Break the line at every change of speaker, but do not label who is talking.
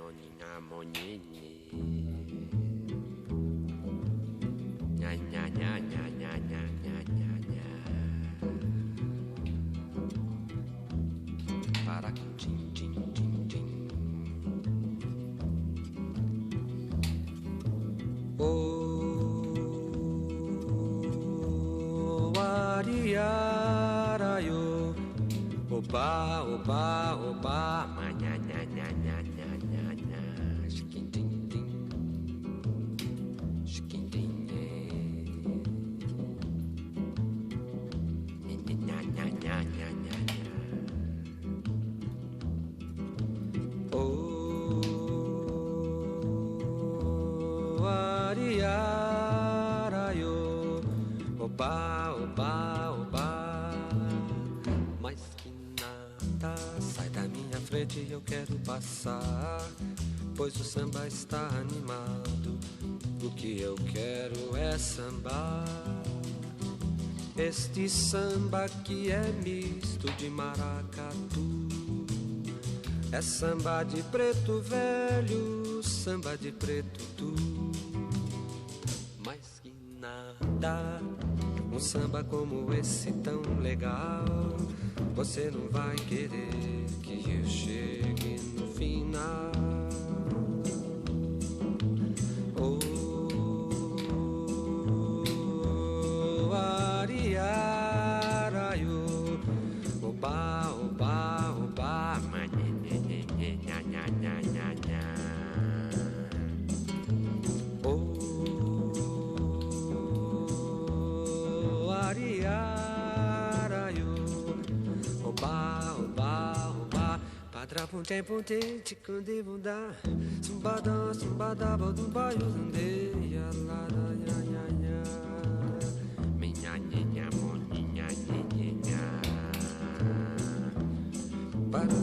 noninha monini. Nha nha nha nha nha nha nha nha nha. Para tim tim tim tim. Oh, ariarayo. Oba, oba, oba, ma nha nha nha nha nha nha nha. Chiquim tim tim. Chiquim tim nha nha nha nha nha nha nha. Oh, ariarayo. Oba, oba, oba. Mas que nada, sai da minha frente, eu quero passar, pois o samba está animado. O que eu quero é sambar. Este samba que é misto de maracatu. É samba de preto velho, samba de preto tu. Mais que nada, um samba como esse tão legal, você não vai querer que eu chegue no final. Oh, ariarayo. Oba, oba, oba, ma nha nha nha nha nha nha. Oh, ariarayo. Oba, oba, oba. Padra punte punte, chikunde bunda. Sumbada, sumbada, bodumbaio, zandeia, la la ya ya ya. Minha nha, moninha, nha nha nha. Para